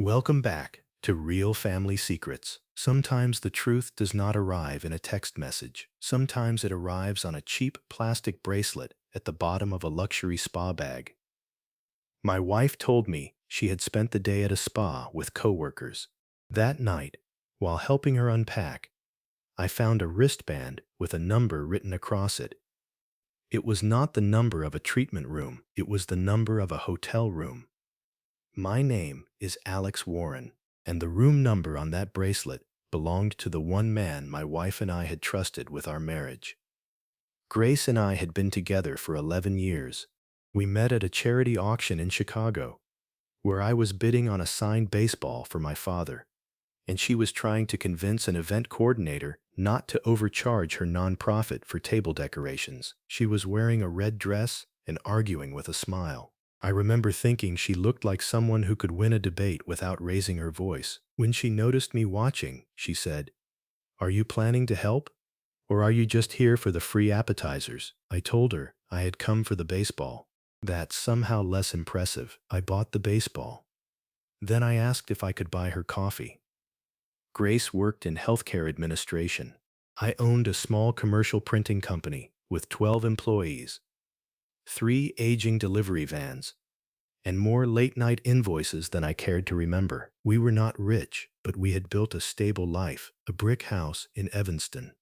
Welcome back to Real Family Secrets. Sometimes the truth does not arrive in a text message. Sometimes it arrives on a cheap plastic bracelet at the bottom of a luxury spa bag. My wife told me she had spent the day at a spa with coworkers. That night, while helping her unpack, I found a wristband with a number written across it. It was not the number of a treatment room, it was the number of a hotel room. My name is Alex Warren, and the room number on that bracelet belonged to the one man my wife and I had trusted with our marriage. Grace and I had been together for 11 years. We met at a charity auction in Chicago, where I was bidding on a signed baseball for my father, and she was trying to convince an event coordinator not to overcharge her nonprofit for table decorations. She was wearing a red dress and arguing with a smile. I remember thinking she looked like someone who could win a debate without raising her voice. When she noticed me watching, she said, "Are you planning to help? Or are you just here for the free appetizers?" I told her I had come for the baseball. That's somehow less impressive. I bought the baseball. Then I asked if I could buy her coffee. Grace worked in healthcare administration. I owned a small commercial printing company with 12 employees, 3 aging delivery vans, and more late-night invoices than I cared to remember. We were not rich, but we had built a stable life, a brick house in Evanston,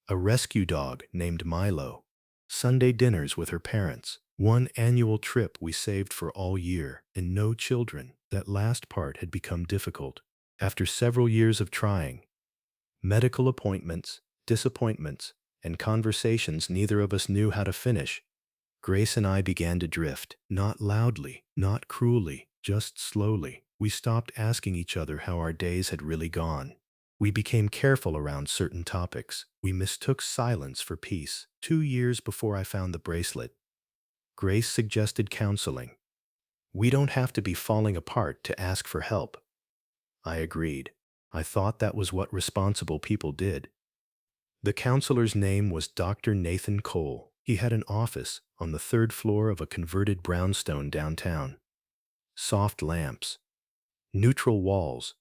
a rescue dog named Milo, Sunday dinners with her parents, one annual trip we saved for all year, and no children. That last part had become difficult. After several years of trying, medical appointments, disappointments, and conversations neither of us knew how to finish, Grace and I began to drift. Not loudly, not cruelly, just slowly. We stopped asking each other how our days had really gone. We became careful around certain topics. We mistook silence for peace. 2 years before I found the bracelet, Grace suggested counseling. We don't have to be falling apart to ask for help. I agreed. I thought that was what responsible people did. The counselor's name was Dr. Nathan Cole. He had an office on the third floor of a converted brownstone downtown. Soft lamps, neutral walls,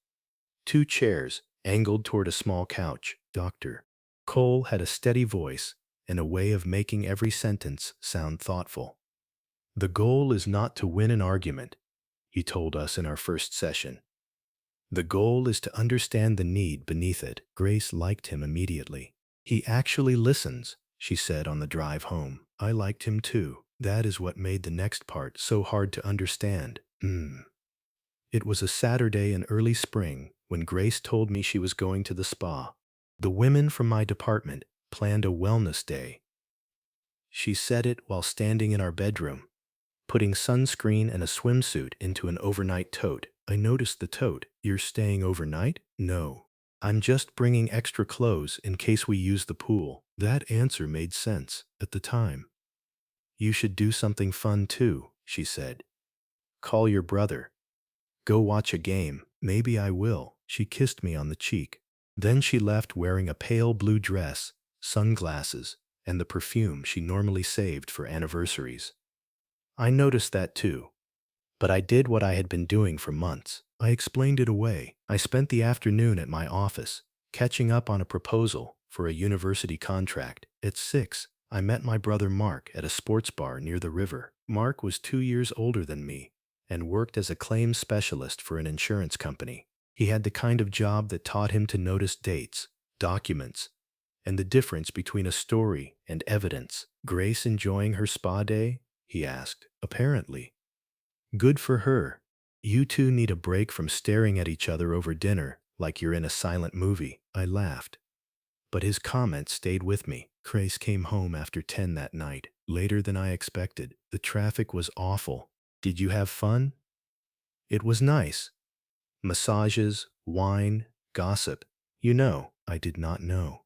2 chairs angled toward a small couch. Dr. Cole had a steady voice and a way of making every sentence sound thoughtful. "The goal is not to win an argument," he told us in our first session. "The goal is to understand the need beneath it." Grace liked him immediately. "He actually listens," she said on the drive home. I liked him too. That is what made the next part so hard to understand. It was a Saturday in early spring when Grace told me she was going to the spa. The women from my department planned a wellness day. She said it while standing in our bedroom, putting sunscreen and a swimsuit into an overnight tote. I noticed the tote. "You're staying overnight?" "No. I'm just bringing extra clothes in case we use the pool." That answer made sense at the time. "You should do something fun too," she said. "Call your brother. Go watch a game." "Maybe I will." She kissed me on the cheek. Then she left wearing a pale blue dress, sunglasses, and the perfume she normally saved for anniversaries. I noticed that too. But I did what I had been doing for months. I explained it away. I spent the afternoon at my office, catching up on a proposal for a university contract. At 6, I met my brother Mark at a sports bar near the river. Mark was 2 years older than me and worked as a claims specialist for an insurance company. He had the kind of job that taught him to notice dates, documents, and the difference between a story and evidence. "Grace enjoying her spa day?" he asked. "Apparently." "Good for her. You two need a break from staring at each other over dinner like you're in a silent movie." I laughed. But his comment stayed with me. Grace came home after 10 that night, later than I expected. "The traffic was awful. Did you have fun?" "It was nice. Massages, wine, gossip. You know." I did not know.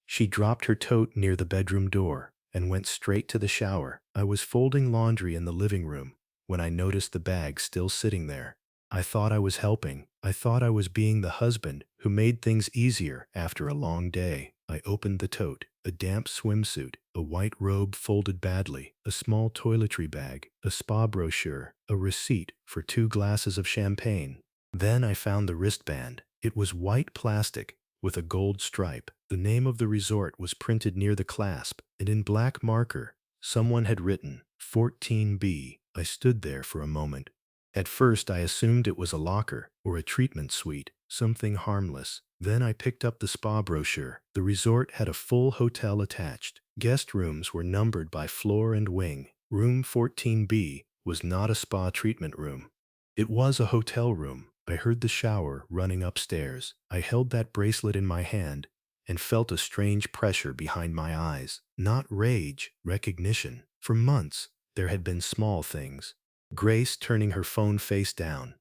She dropped her tote near the bedroom door and went straight to the shower. I was folding laundry in the living room when I noticed the bag still sitting there. I thought I was helping. I thought I was being the husband who made things easier after a long day. I opened the tote. A damp swimsuit, a white robe folded badly, a small toiletry bag, a spa brochure, a receipt for 2 glasses of champagne. Then I found the wristband. It was white plastic with a gold stripe. The name of the resort was printed near the clasp, and in black marker, someone had written 14B. I stood there for a moment. At first, I assumed it was a locker or a treatment suite, something harmless. Then I picked up the spa brochure. The resort had a full hotel attached. Guest rooms were numbered by floor and wing. Room 14B was not a spa treatment room. It was a hotel room. I heard the shower running upstairs. I held that bracelet in my hand and felt a strange pressure behind my eyes. Not rage, recognition. For months, there had been small things. Grace turning her phone face down,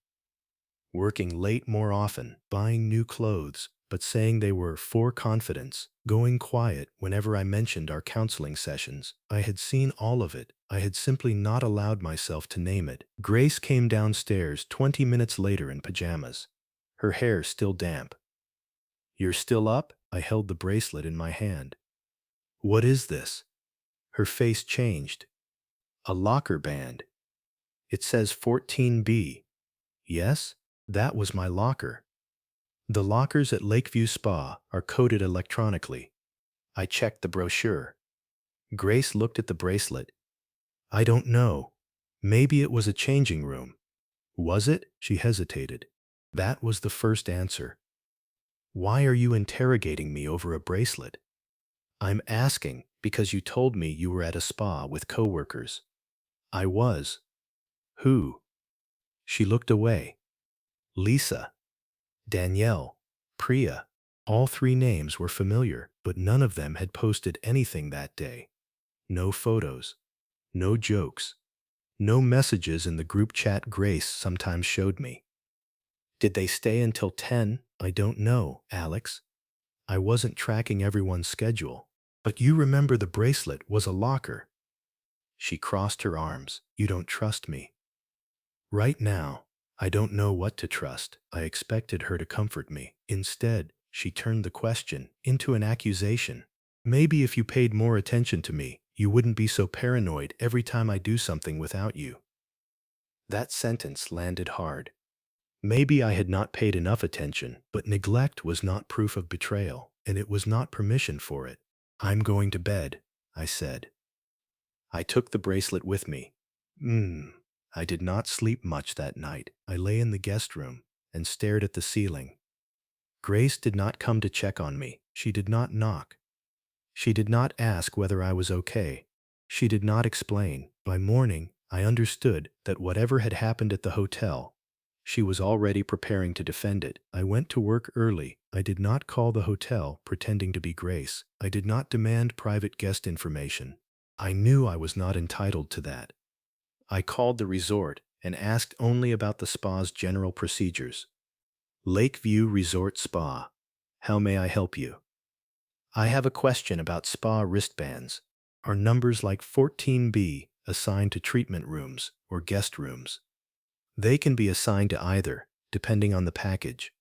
working late more often, buying new clothes, but saying they were for confidence, going quiet whenever I mentioned our counseling sessions. I had seen all of it. I had simply not allowed myself to name it. Grace came downstairs 20 minutes later in pajamas, her hair still damp. "You're still up?" I held the bracelet in my hand. "What is this?" Her face changed. "A locker band. It says 14B. Yes, that was my locker. The lockers at Lakeview Spa are coded electronically." I checked the brochure. Grace looked at the bracelet. "I don't know. Maybe it was a changing room." "Was it?" She hesitated. That was the first answer. "Why are you interrogating me over a bracelet?" "I'm asking because you told me you were at a spa with coworkers." "I was." "Who?" She looked away. "Lisa, Danielle, Priya." All three names were familiar, but none of them had posted anything that day. No photos, no jokes, no messages in the group chat Grace sometimes showed me. Did they stay until 10? I don't know, Alex. I wasn't tracking everyone's schedule. But you remember the bracelet was a locker. She crossed her arms. "You don't trust me." "Right now, I don't know what to trust." I expected her to comfort me. Instead, she turned the question into an accusation. "Maybe if you paid more attention to me, you wouldn't be so paranoid every time I do something without you." That sentence landed hard. Maybe I had not paid enough attention, but neglect was not proof of betrayal, and it was not permission for it. "I'm going to bed," I said. I took the bracelet with me. I did not sleep much that night. I lay in the guest room and stared at the ceiling. Grace did not come to check on me. She did not knock. She did not ask whether I was okay. She did not explain. By morning, I understood that whatever had happened at the hotel, she was already preparing to defend it. I went to work early. I did not call the hotel pretending to be Grace. I did not demand private guest information. I knew I was not entitled to that. I called the resort and asked only about the spa's general procedures. "Lakeview Resort Spa. How may I help you?" "I have a question about spa wristbands. Are numbers like 14B assigned to treatment rooms or guest rooms?" "They can be assigned to either, depending on the package.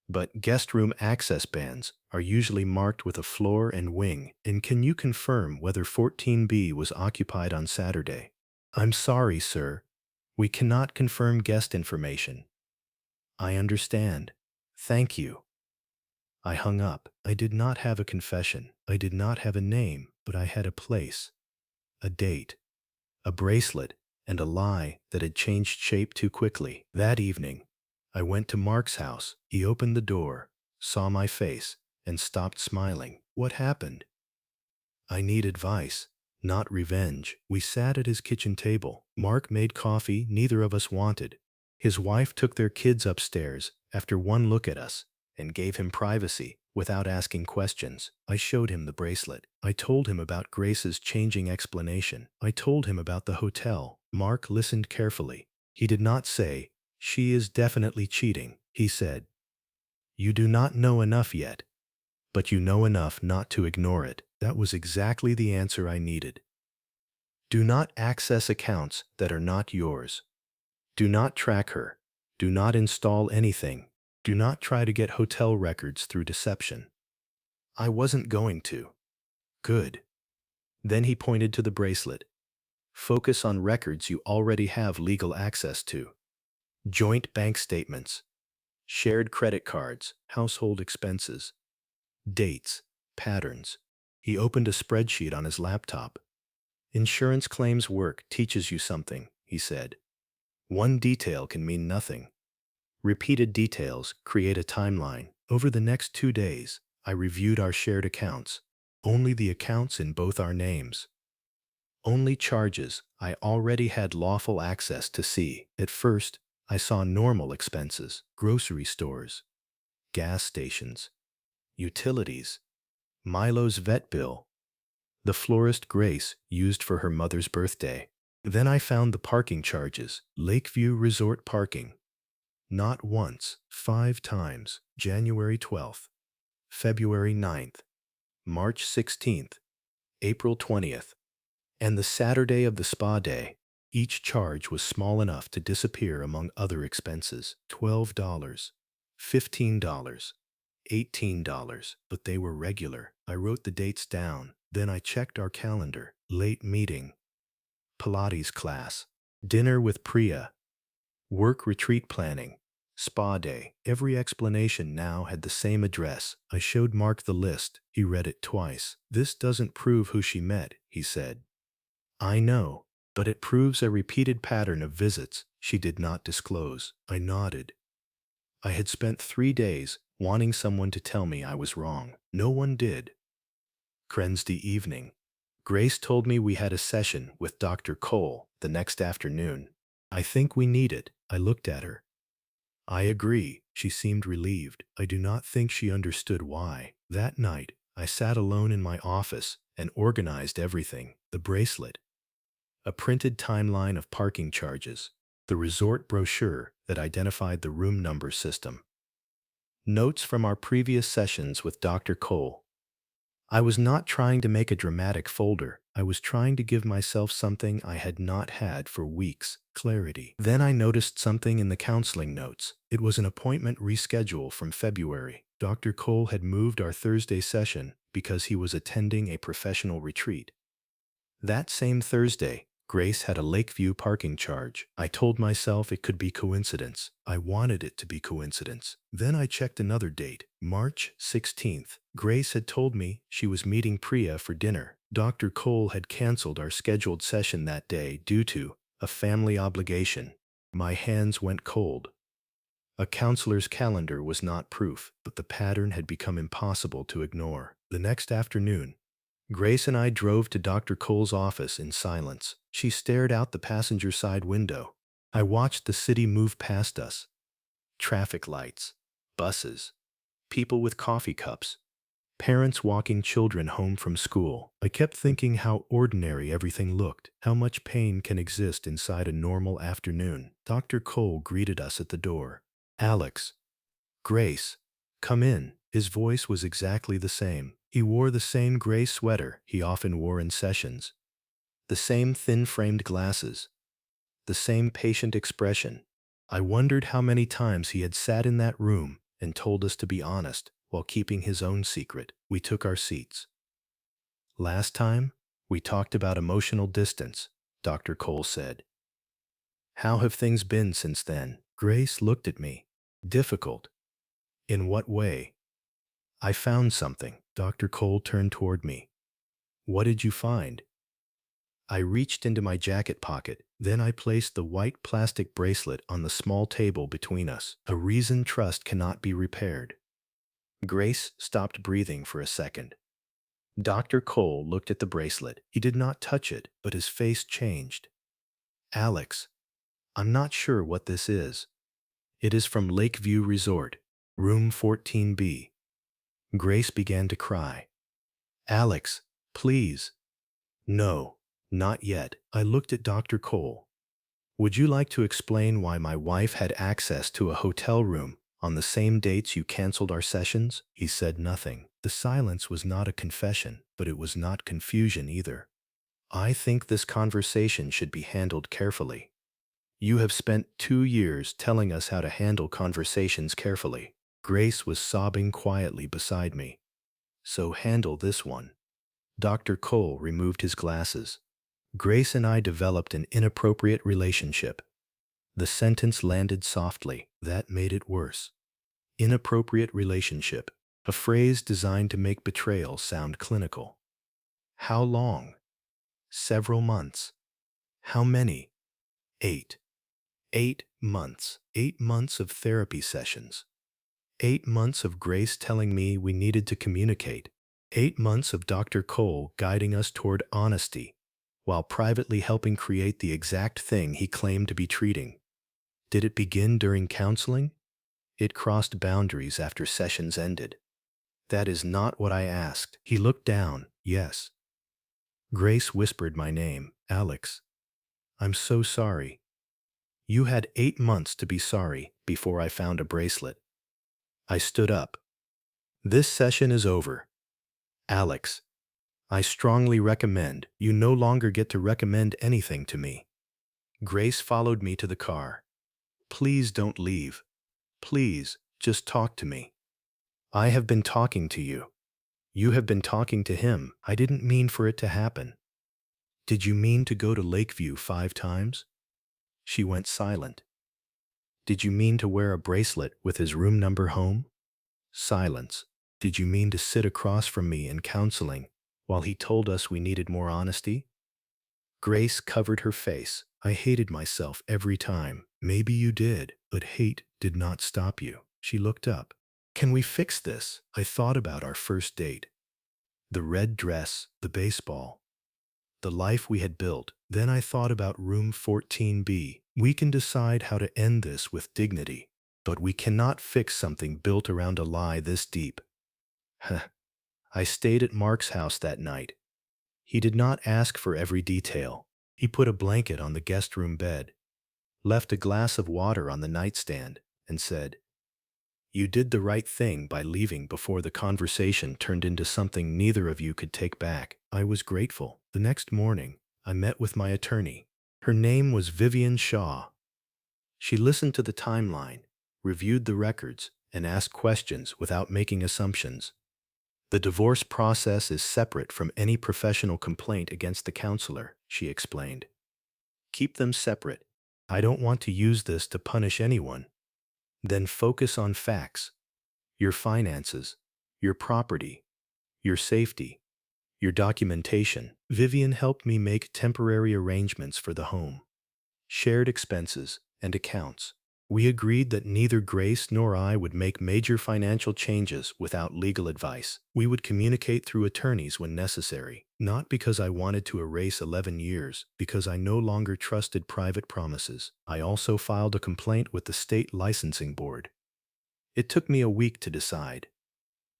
But guest room access bands are usually marked with a floor and wing." "And can you confirm whether 14B was occupied on Saturday?" "I'm sorry, sir. We cannot confirm guest information." "I understand. Thank you." I hung up. I did not have a confession. I did not have a name, but I had a place, a date, a bracelet, and a lie that had changed shape too quickly. That evening, I went to Mark's house. He opened the door, saw my face, and stopped smiling. "What happened?" "I need advice, not revenge." We sat at his kitchen table. Mark made coffee neither of us wanted. His wife took their kids upstairs after one look at us and gave him privacy without asking questions. I showed him the bracelet. I told him about Grace's changing explanation. I told him about the hotel. Mark listened carefully. He did not say, "She is definitely cheating." He said, "You do not know enough yet, but you know enough not to ignore it." That was exactly the answer I needed. Do not access accounts that are not yours. Do not track her. Do not install anything. Do not try to get hotel records through deception. I wasn't going to. Good. Then he pointed to the bracelet. Focus on records you already have legal access to. Joint bank statements, shared credit cards, household expenses, dates, patterns. He opened a spreadsheet on his laptop. Insurance claims work teaches you something, he said. One detail can mean nothing. Repeated details create a timeline. Over the next 2 days, I reviewed our shared accounts. Only the accounts in both our names. Only charges I already had lawful access to see. At first, I saw normal expenses, grocery stores, gas stations, utilities, Milo's vet bill, the florist Grace used for her mother's birthday. Then I found the parking charges, Lakeview Resort parking. Not once, 5 times, January 12th, February 9th, March 16th, April 20th, and the Saturday of the spa day. Each charge was small enough to disappear among other expenses. $12, $15, $18, but they were regular. I wrote the dates down. Then I checked our calendar. Late meeting, Pilates class, dinner with Priya, work retreat planning, spa day. Every explanation now had the same address. I showed Mark the list. He read it twice. This doesn't prove who she met, he said. I know, but it proves a repeated pattern of visits she did not disclose. I nodded. I had spent 3 days wanting someone to tell me I was wrong. No one did. Wednesday evening. Grace told me we had a session with Dr. Cole the next afternoon. I think we need it. I looked at her. I agree. She seemed relieved. I do not think she understood why. That night, I sat alone in my office and organized everything. The bracelet, a printed timeline of parking charges, the resort brochure that identified the room number system, notes from our previous sessions with Dr. Cole. I was not trying to make a dramatic folder. I was trying to give myself something I had not had for weeks, clarity. Then I noticed something in the counseling notes. It was an appointment reschedule from February. Dr. Cole had moved our Thursday session because he was attending a professional retreat. That same Thursday, Grace had a Lakeview parking charge. I told myself it could be coincidence. I wanted it to be coincidence. Then I checked another date, March 16th. Grace had told me she was meeting Priya for dinner. Dr. Cole had canceled our scheduled session that day due to a family obligation. My hands went cold. A counselor's calendar was not proof, but the pattern had become impossible to ignore. The next afternoon, Grace and I drove to Dr. Cole's office in silence. She stared out the passenger side window. I watched the city move past us. Traffic lights, buses, people with coffee cups, parents walking children home from school. I kept thinking how ordinary everything looked, how much pain can exist inside a normal afternoon. Dr. Cole greeted us at the door. Alex, Grace, come in. His voice was exactly the same. He wore the same gray sweater he often wore in sessions, the same thin-framed glasses, the same patient expression. I wondered how many times he had sat in that room and told us to be honest while keeping his own secret. We took our seats. Last time, we talked about emotional distance, Dr. Cole said. How have things been since then? Grace looked at me. Difficult. In what way? I found something. Dr. Cole turned toward me. What did you find? I reached into my jacket pocket. Then I placed the white plastic bracelet on the small table between us. A reason trust cannot be repaired. Grace stopped breathing for a second. Dr. Cole looked at the bracelet. He did not touch it, but his face changed. Alex, I'm not sure what this is. It is from Lakeview Resort, room 14B. Grace began to cry. Alex, please. No, not yet. I looked at Dr. Cole. Would you like to explain why my wife had access to a hotel room on the same dates you canceled our sessions? He said nothing. The silence was not a confession, but it was not confusion either. I think this conversation should be handled carefully. You have spent 2 years telling us how to handle conversations carefully. Grace was sobbing quietly beside me. So handle this one. Dr. Cole removed his glasses. Grace and I developed an inappropriate relationship. The sentence landed softly. That made it worse. Inappropriate relationship. A phrase designed to make betrayal sound clinical. How long? Several months. How many? 8. 8 months. 8 months of therapy sessions. 8 months of Grace telling me we needed to communicate. 8 months of Dr. Cole guiding us toward honesty, while privately helping create the exact thing he claimed to be treating. Did it begin during counseling? It crossed boundaries after sessions ended. That is not what I asked. He looked down. Yes. Grace whispered my name, Alex. I'm so sorry. You had 8 months to be sorry before I found a bracelet. I stood up. This session is over. Alex, I strongly recommend you no longer get to recommend anything to me. Grace followed me to the car. Please don't leave. Please, just talk to me. I have been talking to you. You have been talking to him. I didn't mean for it to happen. Did you mean to go to Lakeview 5 times? She went silent. Did you mean to wear a bracelet with his room number home? Silence. Did you mean to sit across from me in counseling while he told us we needed more honesty? Grace covered her face. I hated myself every time. Maybe you did, but hate did not stop you. She looked up. Can we fix this? I thought about our first date. The red dress, the baseball, the life we had built. Then I thought about room 14B. We can decide how to end this with dignity, but we cannot fix something built around a lie this deep. I stayed at Mark's house that night. He did not ask for every detail. He put a blanket on the guest room bed, left a glass of water on the nightstand, and said, "You did the right thing by leaving before the conversation turned into something neither of you could take back." I was grateful. The next morning, I met with my attorney. Her name was Vivian Shaw. She listened to the timeline, reviewed the records, and asked questions without making assumptions. The divorce process is separate from any professional complaint against the counselor, she explained. Keep them separate. I don't want to use this to punish anyone. Then focus on facts. Your finances, your property, your safety, your documentation. Vivian helped me make temporary arrangements for the home, shared expenses, and accounts. We agreed that neither Grace nor I would make major financial changes without legal advice. We would communicate through attorneys when necessary, not because I wanted to erase 11 years, because I no longer trusted private promises. I also filed a complaint with the state licensing board. It took me a week to decide.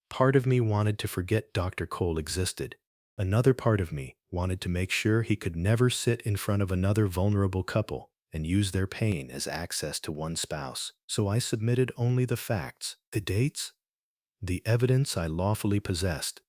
Part of me wanted to forget Dr. Cole existed. Another part of me wanted to make sure he could never sit in front of another vulnerable couple and use their pain as access to one spouse. So I submitted only the facts, the dates, the evidence I lawfully possessed,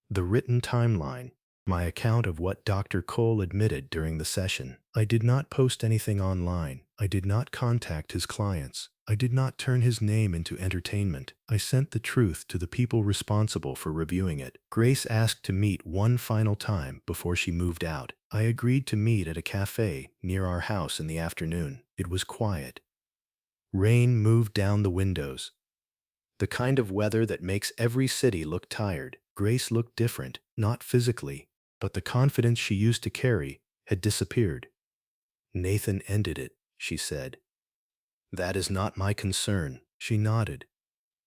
the written timeline, my account of what Dr. Cole admitted during the session. I did not post anything online. I did not contact his clients. I did not turn his name into entertainment. I sent the truth to the people responsible for reviewing it. Grace asked to meet one final time before she moved out. I agreed to meet at a cafe near our house in the afternoon. It was quiet. Rain moved down the windows. The kind of weather that makes every city look tired. Grace looked different, not physically, but the confidence she used to carry had disappeared. Nathan ended it, she said. That is not my concern. She nodded.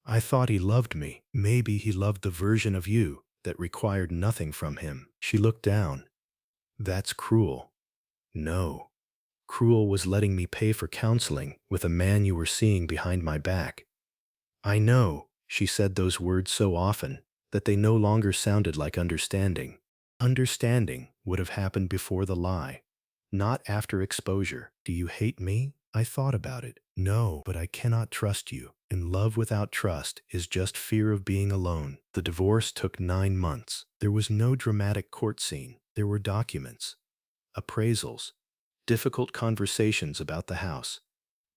I thought he loved me. Maybe he loved the version of you that required nothing from him. She looked down. That's cruel. No. Cruel was letting me pay for counseling with a man you were seeing behind my back. I know, she said those words so often that they no longer sounded like understanding. Understanding would have happened before the lie, not after exposure. Do you hate me? I thought about it. No, but I cannot trust you. And love without trust is just fear of being alone. The divorce took 9 months. There was no dramatic court scene. There were documents, appraisals, difficult conversations about the house,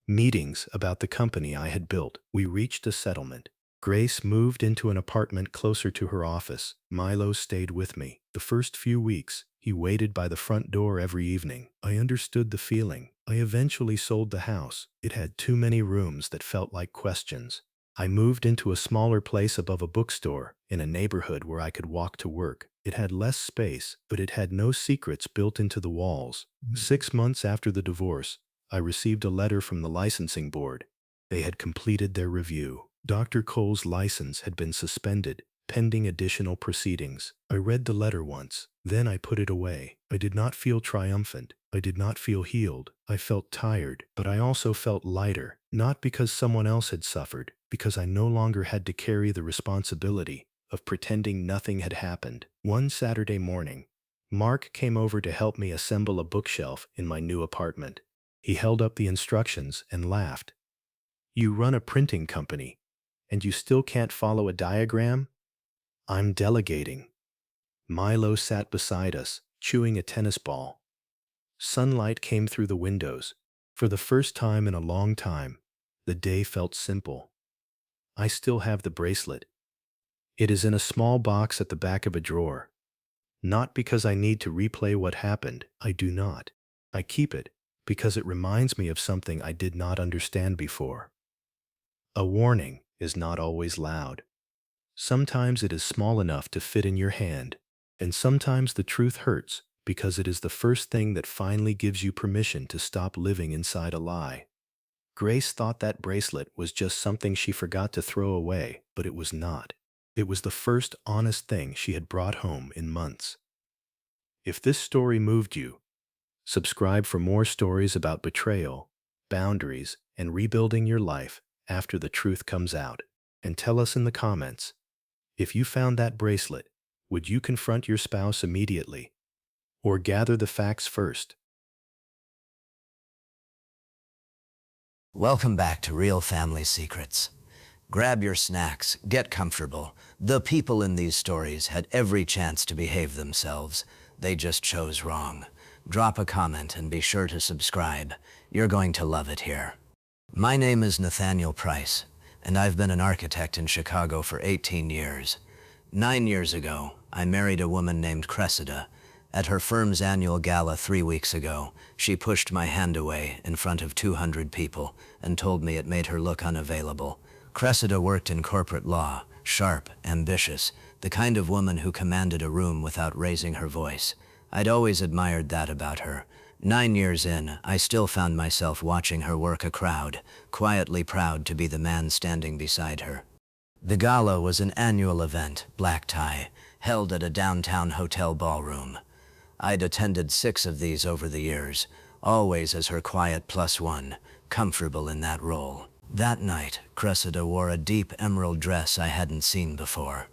meetings about the company I had built. We reached a settlement. Grace moved into an apartment closer to her office. Milo stayed with me. The first few weeks, he waited by the front door every evening. I understood the feeling. I eventually sold the house. It had too many rooms that felt like questions. I moved into a smaller place above a bookstore in a neighborhood where I could walk to work. It had less space, but it had no secrets built into the walls. 6 months after the divorce, I received a letter from the licensing board. They had completed their review. Dr. Cole's license had been suspended, pending additional proceedings. I read the letter once, then I put it away. I did not feel triumphant. I did not feel healed. I felt tired, but I also felt lighter, not because someone else had suffered, because I no longer had to carry the responsibility of pretending nothing had happened. One Saturday morning, Mark came over to help me assemble a bookshelf in my new apartment. He held up the instructions and laughed. "You run a printing company, and you still can't follow a diagram?" "I'm delegating." Milo sat beside us, chewing a tennis ball. Sunlight came through the windows. For the first time in a long time, the day felt simple. I still have the bracelet. It is in a small box at the back of a drawer. Not because I need to replay what happened, I do not. I keep it because it reminds me of something I did not understand before. A warning is not always loud. Sometimes it is small enough to fit in your hand, and sometimes the truth hurts because it is the first thing that finally gives you permission to stop living inside a lie. Grace thought that bracelet was just something she forgot to throw away, but it was not. It was the first honest thing she had brought home in months. If this story moved you, subscribe for more stories about betrayal, boundaries, and rebuilding your life after the truth comes out. And tell us in the comments, if you found that bracelet, would you confront your spouse immediately or gather the facts first? Welcome back to Real Family Secrets. Grab your snacks, get comfortable. The people in these stories had every chance to behave themselves. They just chose wrong. Drop a comment and be sure to subscribe. You're going to love it here. My name is Nathaniel Price, and I've been an architect in Chicago for 18 years. 9 years ago, I married a woman named Cressida. At her firm's annual gala 3 weeks ago, she pushed my hand away in front of 200 people and told me it made her look unavailable. Cressida worked in corporate law, sharp, ambitious, the kind of woman who commanded a room without raising her voice. I'd always admired that about her. 9 years in, I still found myself watching her work a crowd, quietly proud to be the man standing beside her. The gala was an annual event, black tie, held at a downtown hotel ballroom. I'd attended 6 of these over the years, always as her quiet plus one, comfortable in that role. That night, Cressida wore a deep emerald dress I hadn't seen before.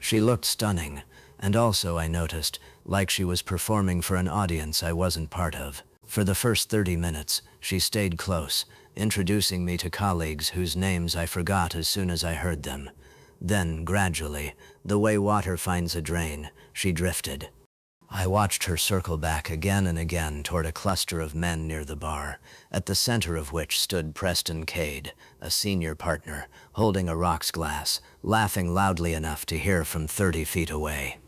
She looked stunning, and also I noticed, like she was performing for an audience I wasn't part of. For the first 30 minutes, she stayed close, introducing me to colleagues whose names I forgot as soon as I heard them. Then, gradually, the way water finds a drain, she drifted. I watched her circle back again and again toward a cluster of men near the bar, at the center of which stood Preston Cade, a senior partner, holding a rocks glass, laughing loudly enough to hear from 30 feet away.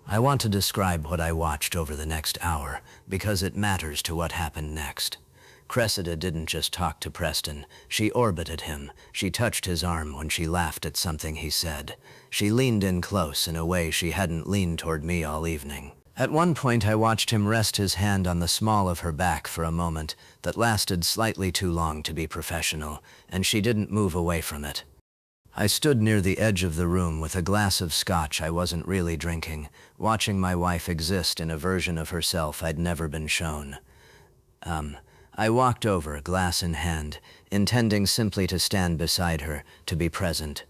I want to describe what I watched over the next hour, because it matters to what happened next. Cressida didn't just talk to Preston, she orbited him. She touched his arm when she laughed at something he said. She leaned in close in a way she hadn't leaned toward me all evening. At one point I watched him rest his hand on the small of her back for a moment that lasted slightly too long to be professional, and she didn't move away from it. I stood near the edge of the room with a glass of scotch I wasn't really drinking, watching my wife exist in a version of herself I'd never been shown. I walked over, glass in hand, intending simply to stand beside her, to be present.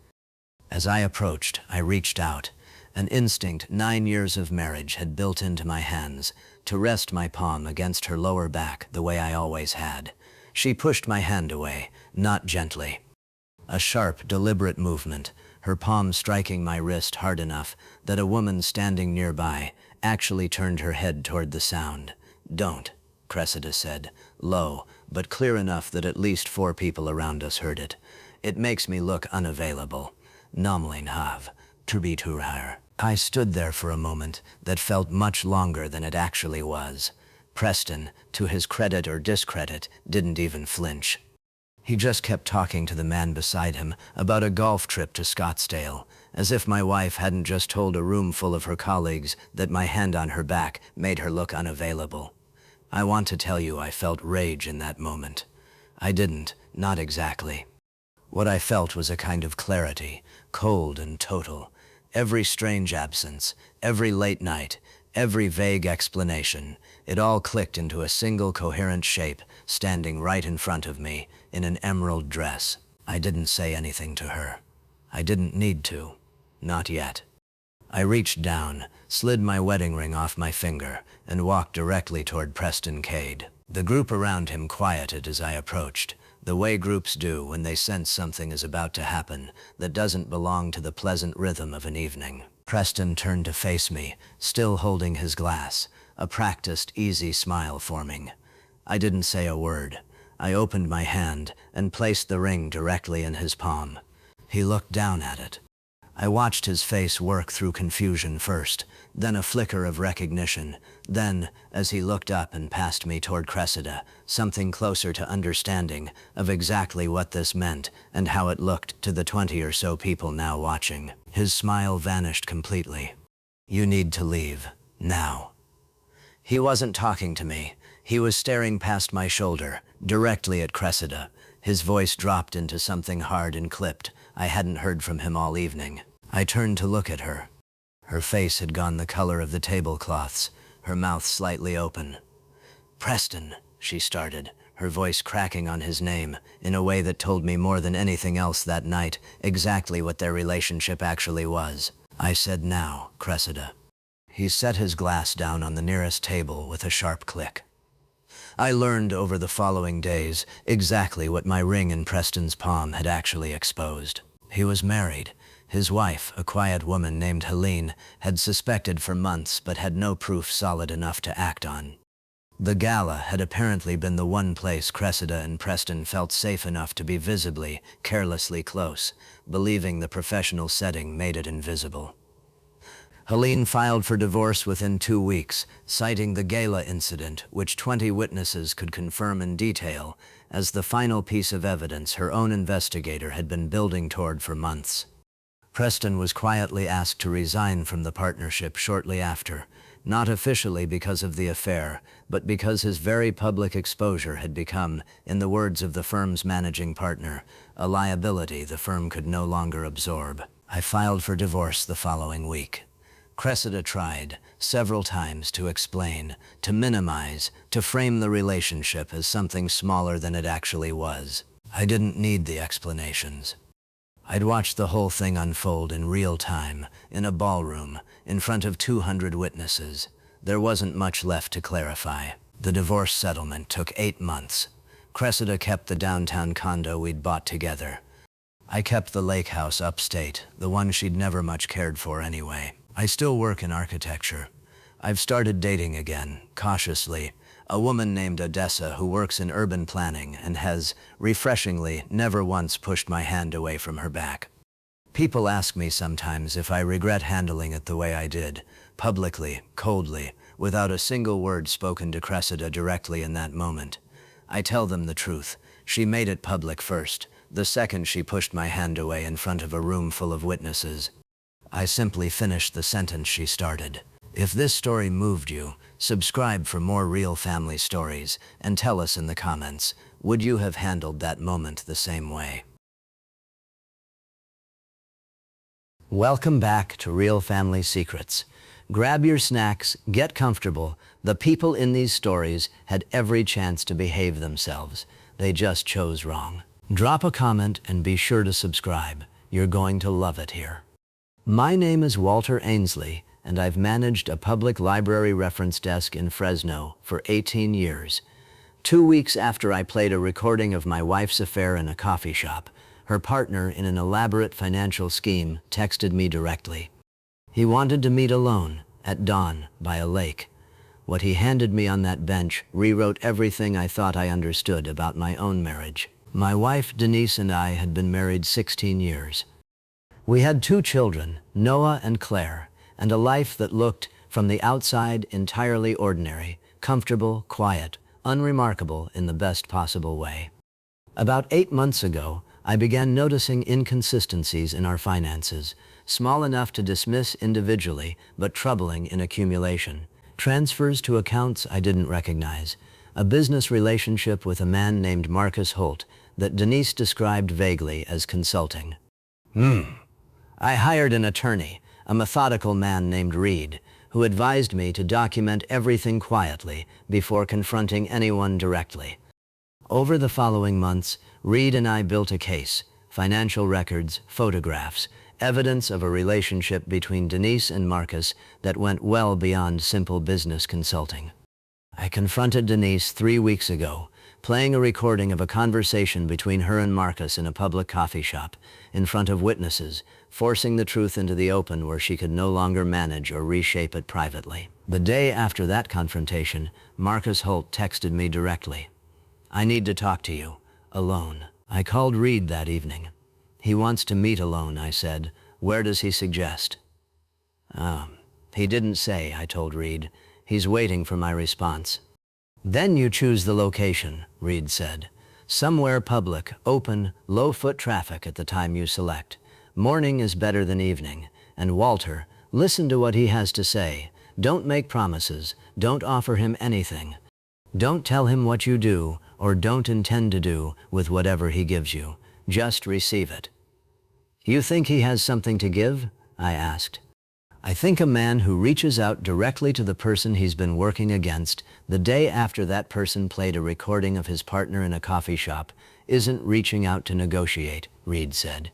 As I approached, I reached out. An instinct 9 years of marriage had built into my hands, to rest my palm against her lower back the way I always had. She pushed my hand away, not gently. A sharp, deliberate movement, her palm striking my wrist hard enough that a woman standing nearby actually turned her head toward the sound. "Don't," Cressida said, low, but clear enough that at least 4 people around us heard it. "It makes me look unavailable. Namlin have, to be to her." I stood there for a moment that felt much longer than it actually was. Preston, to his credit or discredit, didn't even flinch. He just kept talking to the man beside him about a golf trip to Scottsdale, as if my wife hadn't just told a room full of her colleagues that my hand on her back made her look unavailable. I want to tell you I felt rage in that moment. I didn't, not exactly. What I felt was a kind of clarity, cold and total. Every strange absence, every late night, every vague explanation, it all clicked into a single coherent shape, standing right in front of me, in an emerald dress. I didn't say anything to her. I didn't need to. Not yet. I reached down, slid my wedding ring off my finger, and walked directly toward Preston Cade. The group around him quieted as I approached, the way groups do when they sense something is about to happen that doesn't belong to the pleasant rhythm of an evening. Preston turned to face me, still holding his glass, a practiced, easy smile forming. I didn't say a word. I opened my hand and placed the ring directly in his palm. He looked down at it. I watched his face work through confusion first, then a flicker of recognition, then, as he looked up and passed me toward Cressida, something closer to understanding of exactly what this meant and how it looked to the 20 or so people now watching. His smile vanished completely. "You need to leave, now." He wasn't talking to me. He was staring past my shoulder, directly at Cressida. His voice dropped into something hard and clipped. I hadn't heard from him all evening. I turned to look at her. Her face had gone the color of the tablecloths, her mouth slightly open. "Preston," she started, her voice cracking on his name in a way that told me more than anything else that night exactly what their relationship actually was. I said, "Now, Cressida." He set his glass down on the nearest table with a sharp click. I learned over the following days exactly what my ring in Preston's palm had actually exposed. He was married. His wife, a quiet woman named Helene, had suspected for months but had no proof solid enough to act on. The gala had apparently been the one place Cressida and Preston felt safe enough to be visibly, carelessly close, believing the professional setting made it invisible. Helene filed for divorce within 2 weeks, citing the gala incident, which 20 witnesses could confirm in detail, as the final piece of evidence her own investigator had been building toward for months. Preston was quietly asked to resign from the partnership shortly after, not officially because of the affair, but because his very public exposure had become, in the words of the firm's managing partner, a liability the firm could no longer absorb. I filed for divorce the following week. Cressida tried, several times, to explain, to minimize, to frame the relationship as something smaller than it actually was. I didn't need the explanations. I'd watched the whole thing unfold in real time, in a ballroom, in front of 200 witnesses. There wasn't much left to clarify. The divorce settlement took 8 months. Cressida kept the downtown condo we'd bought together. I kept the lake house upstate, the one she'd never much cared for anyway. I still work in architecture. I've started dating again, cautiously, a woman named Odessa who works in urban planning and has, refreshingly, never once pushed my hand away from her back. People ask me sometimes if I regret handling it the way I did, publicly, coldly, without a single word spoken to Cressida directly in that moment. I tell them the truth. She made it public first, the second she pushed my hand away in front of a room full of witnesses. I simply finished the sentence she started. If this story moved you, subscribe for more real family stories and tell us in the comments, would you have handled that moment the same way? Welcome back to Real Family Secrets. Grab your snacks, get comfortable. The people in these stories had every chance to behave themselves. They just chose wrong. Drop a comment and be sure to subscribe. You're going to love it here. My name is Walter Ainsley, and I've managed a public library reference desk in Fresno for 18 years. 2 weeks after I played a recording of my wife's affair in a coffee shop, her partner in an elaborate financial scheme texted me directly. He wanted to meet alone, at dawn, by a lake. What he handed me on that bench rewrote everything I thought I understood about my own marriage. My wife, Denise, and I had been married 16 years. We had 2 children, Noah and Claire, and a life that looked, from the outside, entirely ordinary, comfortable, quiet, unremarkable in the best possible way. About 8 months ago, I began noticing inconsistencies in our finances, small enough to dismiss individually, but troubling in accumulation. Transfers to accounts I didn't recognize, a business relationship with a man named Marcus Holt that Denise described vaguely as consulting. I hired an attorney, a methodical man named Reed, who advised me to document everything quietly before confronting anyone directly. Over the following months, Reed and I built a case, financial records, photographs, evidence of a relationship between Denise and Marcus that went well beyond simple business consulting. I confronted Denise 3 weeks ago, playing a recording of a conversation between her and Marcus in a public coffee shop, in front of witnesses, forcing the truth into the open where she could no longer manage or reshape it privately. The day after that confrontation, Marcus Holt texted me directly. "I need to talk to you, alone." I called Reed that evening. "He wants to meet alone," I said. "Where does he suggest?" He didn't say," I told Reed. "He's waiting for my response." "Then you choose the location," Reed said. "Somewhere public, open, low foot traffic at the time you select. Morning is better than evening. And Walter, listen to what he has to say. Don't make promises. Don't offer him anything. Don't tell him what you do, or don't intend to do, with whatever he gives you. Just receive it." "You think he has something to give?" I asked. "I think a man who reaches out directly to the person he's been working against the day after that person played a recording of his partner in a coffee shop isn't reaching out to negotiate," Reed said.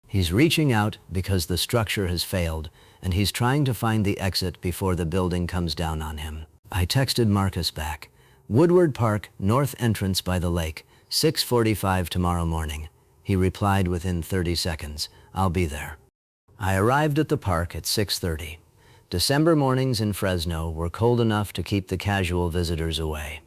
"He's reaching out because the structure has failed, and he's trying to find the exit before the building comes down on him." I texted Marcus back. "Woodward Park, north entrance by the lake, 6:45 tomorrow morning." He replied within 30 seconds, "I'll be there." I arrived at the park at 6:30. December mornings in Fresno were cold enough to keep the casual visitors away.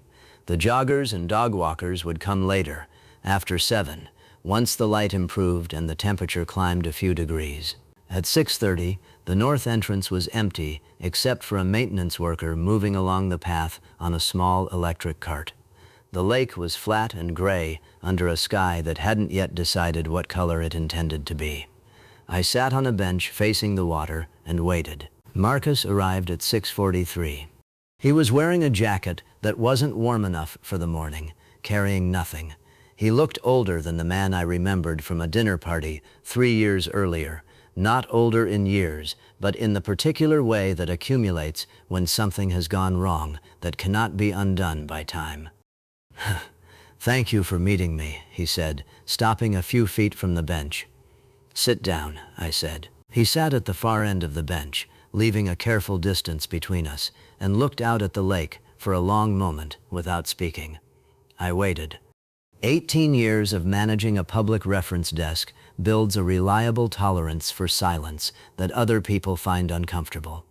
The joggers and dog walkers would come later, after 7, once the light improved and the temperature climbed a few degrees. At 6:30, the north entrance was empty except for a maintenance worker moving along the path on a small electric cart. The lake was flat and gray under a sky that hadn't yet decided what color it intended to be. I sat on a bench facing the water and waited. Marcus arrived at 6:43. He was wearing a jacket that wasn't warm enough for the morning, carrying nothing. He looked older than the man I remembered from a dinner party 3 years earlier. Not older in years, but in the particular way that accumulates when something has gone wrong that cannot be undone by time. "Thank you for meeting me," he said, stopping a few feet from the bench. "Sit down," I said. He sat at the far end of the bench, leaving a careful distance between us, and looked out at the lake for a long moment without speaking. I waited. 18 years of managing a public reference desk builds a reliable tolerance for silence that other people find uncomfortable.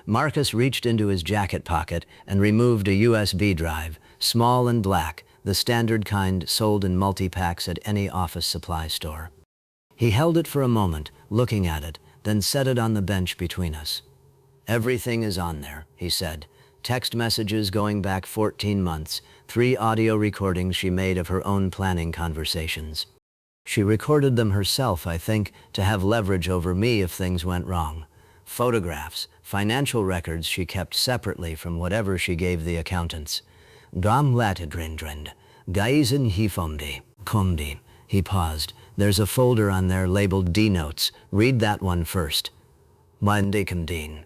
Marcus reached into his jacket pocket and removed a USB drive, small and black, the standard kind sold in multi-packs at any office supply store. He held it for a moment, looking at it, then set it on the bench between us. "Everything is on there," he said. Text messages going back 14 months, 3 audio recordings she made of her own planning conversations. She recorded them herself, I think, to have leverage over me if things went wrong. Photographs, financial records she kept separately from whatever she gave the accountants. "Dam latidrindrind, gaisen hifomdi, komdi." He paused. "There's a folder on there labeled D Notes. Read that one first." "Mindikandine?"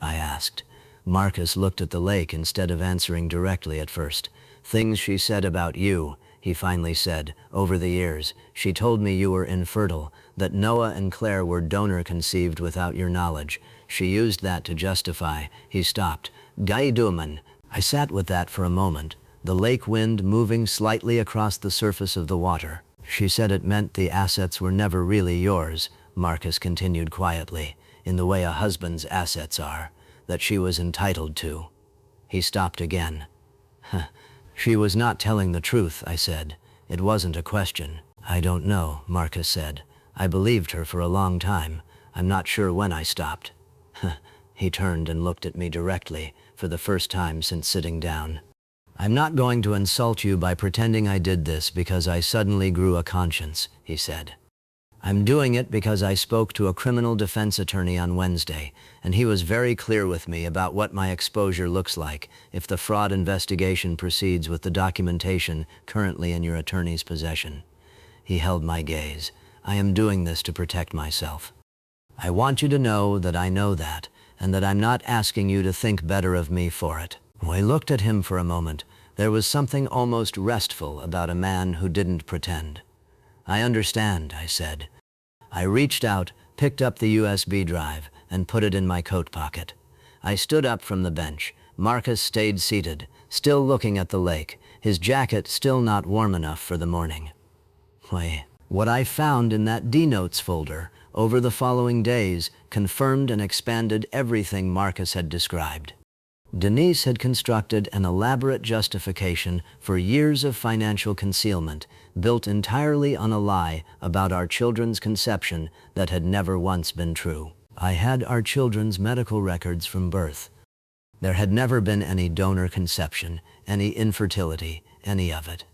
I asked. Marcus looked at the lake instead of answering directly at first. "Things she said about you," he finally said. "Over the years, she told me you were infertile, that Noah and Claire were donor-conceived without your knowledge. She used that to justify." He stopped. "Gaiduman." I sat with that for a moment, the lake wind moving slightly across the surface of the water. "She said it meant the assets were never really yours," Marcus continued quietly, "in the way a husband's assets are, that she was entitled to." He stopped again. "She was not telling the truth," I said. "It wasn't a question." "I don't know," Marcus said. "I believed her for a long time. I'm not sure when I stopped." He turned and looked at me directly, for the first time since sitting down. "I'm not going to insult you by pretending I did this because I suddenly grew a conscience," he said. "I'm doing it because I spoke to a criminal defense attorney on Wednesday, and he was very clear with me about what my exposure looks like if the fraud investigation proceeds with the documentation currently in your attorney's possession." He held my gaze. "I am doing this to protect myself. I want you to know that I know that, and that I'm not asking you to think better of me for it." I looked at him for a moment. There was something almost restful about a man who didn't pretend. "I understand," I said. I reached out, picked up the USB drive, and put it in my coat pocket. I stood up from the bench. Marcus stayed seated, still looking at the lake, his jacket still not warm enough for the morning. What I found in that D-Notes folder over the following days confirmed and expanded everything Marcus had described. Denise had constructed an elaborate justification for years of financial concealment, built entirely on a lie about our children's conception that had never once been true. I had our children's medical records from birth. There had never been any donor conception, any infertility, any of it.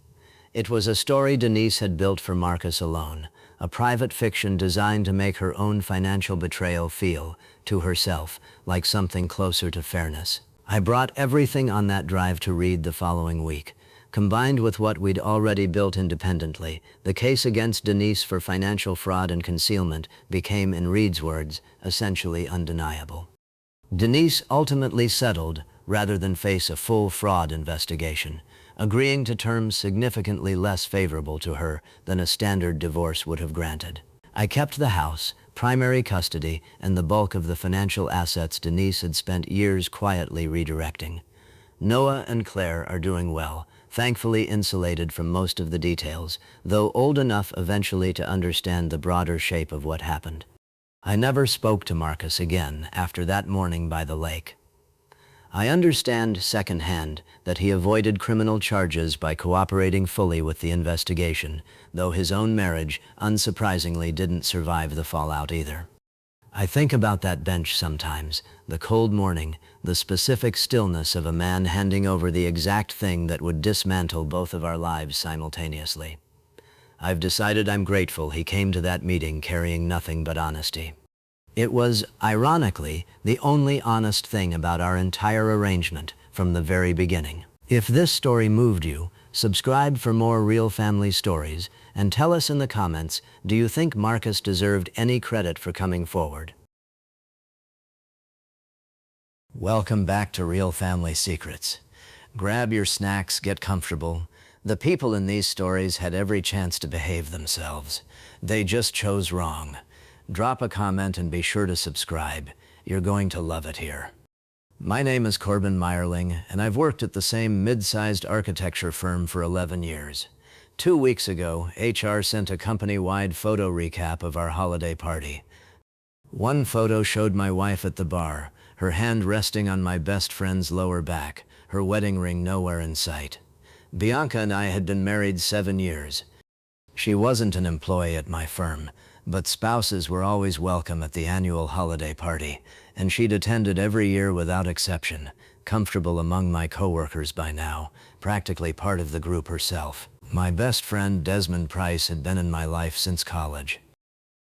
It was a story Denise had built for Marcus alone, a private fiction designed to make her own financial betrayal feel, to herself, like something closer to fairness. I brought everything on that drive to read the following week. Combined with what we'd already built independently, the case against Denise for financial fraud and concealment became, in Reed's words, essentially undeniable. Denise ultimately settled, rather than face a full fraud investigation, agreeing to terms significantly less favorable to her than a standard divorce would have granted. I kept the house, primary custody, and the bulk of the financial assets Denise had spent years quietly redirecting. Noah and Claire are doing well, thankfully insulated from most of the details, though old enough eventually to understand the broader shape of what happened. I never spoke to Marcus again after that morning by the lake. I understand secondhand that he avoided criminal charges by cooperating fully with the investigation, though his own marriage, unsurprisingly, didn't survive the fallout either. I think about that bench sometimes, the cold morning, the specific stillness of a man handing over the exact thing that would dismantle both of our lives simultaneously. I've decided I'm grateful he came to that meeting carrying nothing but honesty. It was, ironically, the only honest thing about our entire arrangement from the very beginning. If this story moved you, subscribe for more real family stories, and tell us in the comments, do you think Marcus deserved any credit for coming forward? Welcome back to Real Family Secrets. Grab your snacks, get comfortable. The people in these stories had every chance to behave themselves. They just chose wrong. Drop a comment and be sure to subscribe. You're going to love it here. My name is Corbin Meyerling, and I've worked at the same mid-sized architecture firm for 11 years. 2 weeks ago, HR sent a company-wide photo recap of our holiday party. One photo showed my wife at the bar, her hand resting on my best friend's lower back, her wedding ring nowhere in sight. Bianca and I had been married 7 years. She wasn't an employee at my firm, but spouses were always welcome at the annual holiday party, and she'd attended every year without exception, comfortable among my coworkers by now, practically part of the group herself. My best friend Desmond Price had been in my life since college.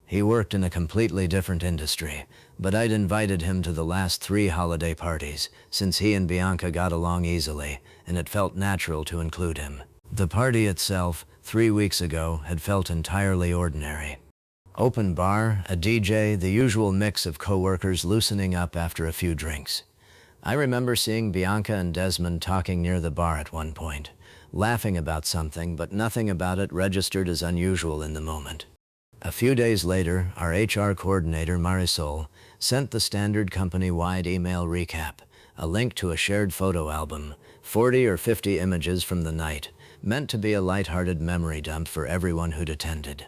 He worked in a completely different industry, but I'd invited him to the last 3 holiday parties, since he and Bianca got along easily, and it felt natural to include him. The party itself, 3 weeks ago, had felt entirely ordinary. Open bar, a DJ, the usual mix of coworkers loosening up after a few drinks. I remember seeing Bianca and Desmond talking near the bar at one point, laughing about something, but nothing about it registered as unusual in the moment. A few days later, our HR coordinator, Marisol, sent the standard company-wide email recap, a link to a shared photo album, 40 or 50 images from the night, meant to be a light-hearted memory dump for everyone who'd attended.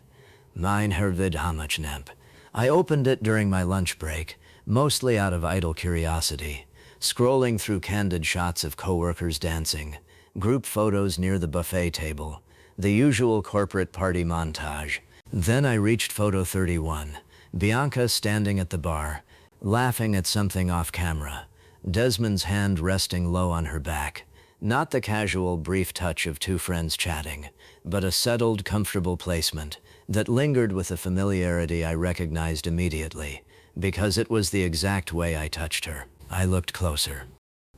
Mein Herrvid Hamachnamp. I opened it during my lunch break, mostly out of idle curiosity, scrolling through candid shots of coworkers dancing, group photos near the buffet table, the usual corporate party montage. Then I reached photo 31, Bianca standing at the bar, laughing at something off camera, Desmond's hand resting low on her back. Not the casual, brief touch of two friends chatting, but a settled, comfortable placement that lingered with a familiarity I recognized immediately, because it was the exact way I touched her. I looked closer.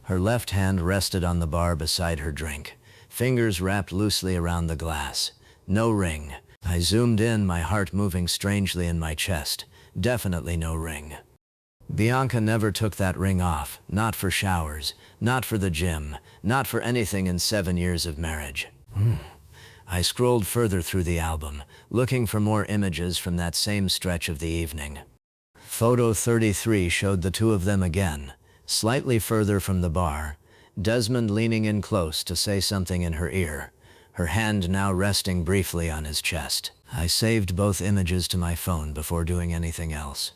Her left hand rested on the bar beside her drink, fingers wrapped loosely around the glass. No ring. I zoomed in, my heart moving strangely in my chest. Definitely no ring. Bianca never took that ring off, not for showers, not for the gym, not for anything in 7 years of marriage. I scrolled further through the album, looking for more images from that same stretch of the evening. Photo 33 showed the two of them again, slightly further from the bar, Desmond leaning in close to say something in her ear, her hand now resting briefly on his chest. I saved both images to my phone before doing anything else.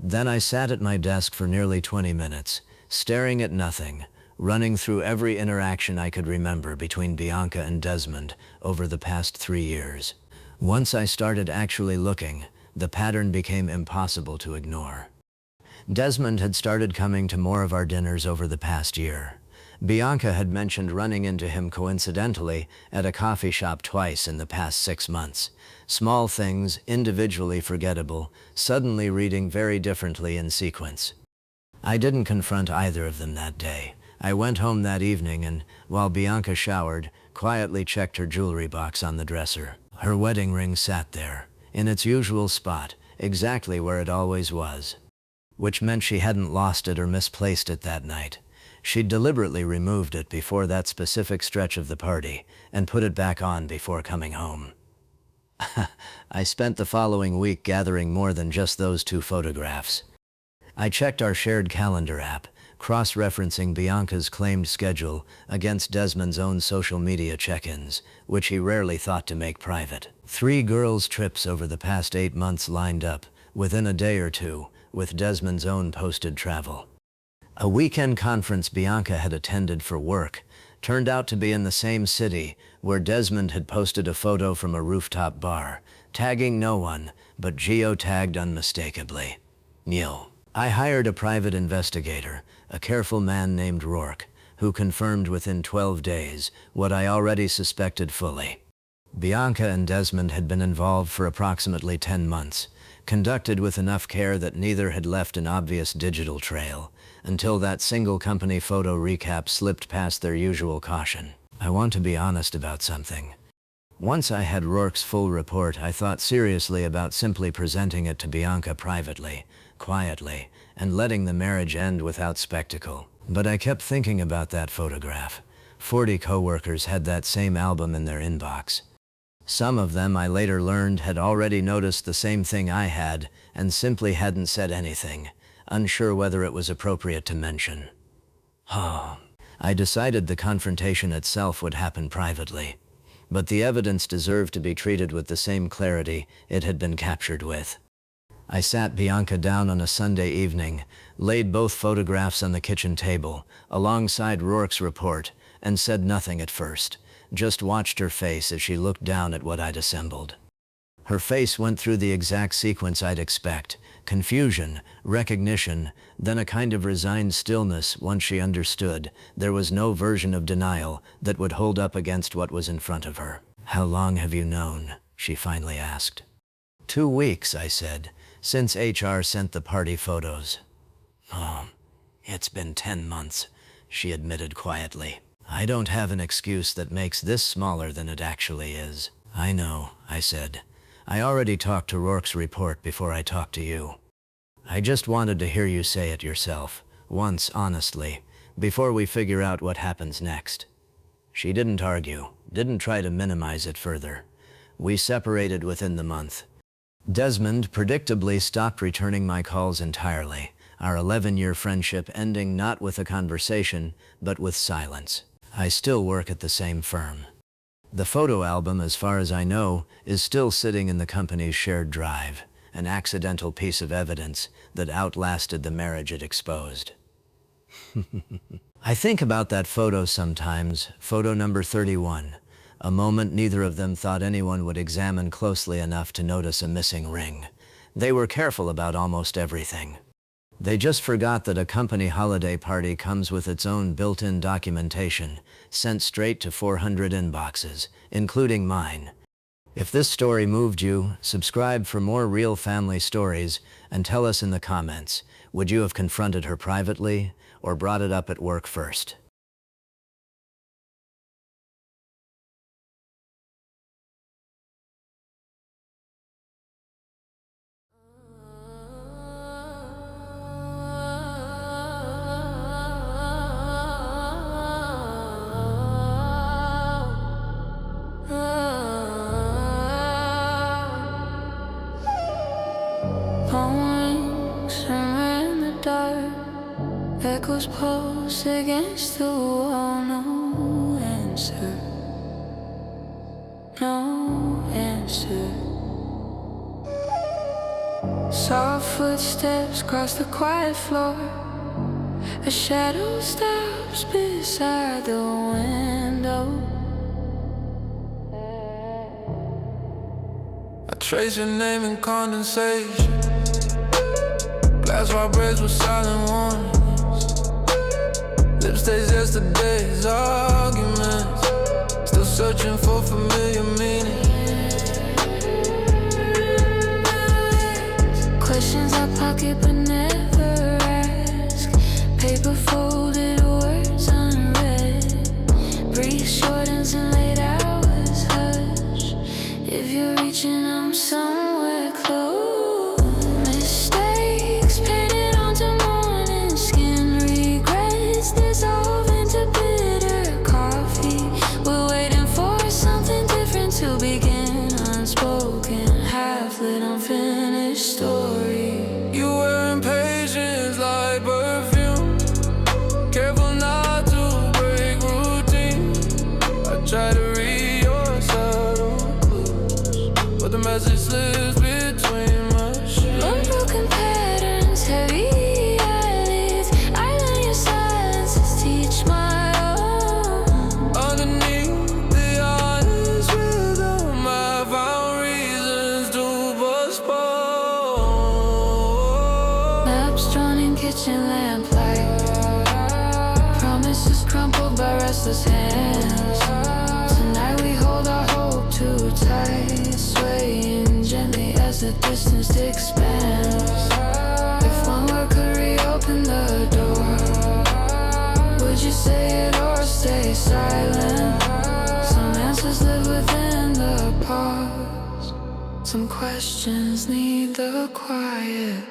Then I sat at my desk for nearly 20 minutes, staring at nothing, running through every interaction I could remember between Bianca and Desmond over the past 3 years. Once I started actually looking, the pattern became impossible to ignore. Desmond had started coming to more of our dinners over the past year. Bianca had mentioned running into him coincidentally at a coffee shop twice in the past 6 months. Small things, individually forgettable, suddenly reading very differently in sequence. I didn't confront either of them that day. I went home that evening and, while Bianca showered, quietly checked her jewelry box on the dresser. Her wedding ring sat there, in its usual spot, exactly where it always was. Which meant she hadn't lost it or misplaced it that night. She'd deliberately removed it before that specific stretch of the party and put it back on before coming home. I spent the following week gathering more than just those 2 photographs. I checked our shared calendar app, cross-referencing Bianca's claimed schedule against Desmond's own social media check-ins, which he rarely thought to make private. 3 girls' trips over the past 8 months lined up, within a day or two, with Desmond's own posted travel. A weekend conference Bianca had attended for work turned out to be in the same city where Desmond had posted a photo from a rooftop bar, tagging no one, but geotagged unmistakably. Neil. I hired a private investigator, a careful man named Rourke, who confirmed within 12 days what I already suspected fully. Bianca and Desmond had been involved for approximately 10 months, conducted with enough care that neither had left an obvious digital trail, until that single company photo recap slipped past their usual caution. I want to be honest about something. Once I had Rourke's full report, I thought seriously about simply presenting it to Bianca privately, quietly, and letting the marriage end without spectacle. But I kept thinking about that photograph. 40 coworkers had that same album in their inbox. Some of them, I later learned, had already noticed the same thing I had and simply hadn't said anything, unsure whether it was appropriate to mention. I decided the confrontation itself would happen privately, but the evidence deserved to be treated with the same clarity it had been captured with. I sat Bianca down on a Sunday evening, laid both photographs on the kitchen table, alongside Rourke's report, and said nothing at first, just watched her face as she looked down at what I'd assembled. Her face went through the exact sequence I'd expect: confusion, recognition, then a kind of resigned stillness once she understood there was no version of denial that would hold up against what was in front of her. "How long have you known?" she finally asked. 2 weeks, I said, since HR sent the party photos. It's been 10 months, she admitted quietly. I don't have an excuse that makes this smaller than it actually is. I know, I said. I already talked to Rourke's report before I talked to you. I just wanted to hear you say it yourself, once honestly, before we figure out what happens next. She didn't argue, didn't try to minimize it further. We separated within the month. Desmond predictably stopped returning my calls entirely, our 11-year friendship ending not with a conversation, but with silence. I still work at the same firm. The photo album, as far as I know, is still sitting in the company's shared drive, an accidental piece of evidence that outlasted the marriage it exposed. I think about that photo sometimes, photo number 31, a moment neither of them thought anyone would examine closely enough to notice a missing ring. They were careful about almost everything. They just forgot that a company holiday party comes with its own built-in documentation, sent straight to 400 inboxes, including mine. If this story moved you, subscribe for more real family stories and tell us in the comments, would you have confronted her privately or brought it up at work first? Wings in the dark, echoes pulse against the wall. No answer, no answer. Soft footsteps cross the quiet floor. A shadow stops beside the window. I trace your name in condensation. Glass vibrates with silent warnings. Lips taste yesterday's arguments. Still searching for familiar meaning. Questions I pocket but never ask. Paper folded, words unread. Brief shortens and late hours hush. If you're reaching, I'm somewhere close. Mistakes painted onto morning skin. Regrets dissolve into bitter coffee. We're waiting for something different to begin. Unspoken, half-lit, unfinished story. You were impatient like perfume. Careful not to break routine. I try to read your subtle clues, but the message slips between my shoes. Unbroken patterns, heavy eyelids. I learn your silences, teach my own. Underneath the honest rhythm, I found reasons to postpone. Maps drawn in kitchen lamplight. Promises crumpled by restless hands. Tonight we hold our hope too tight, swaying gently as the distance expands. If one word could reopen the door, would you say it or stay silent? Some answers live within the pause. Some questions need the quiet.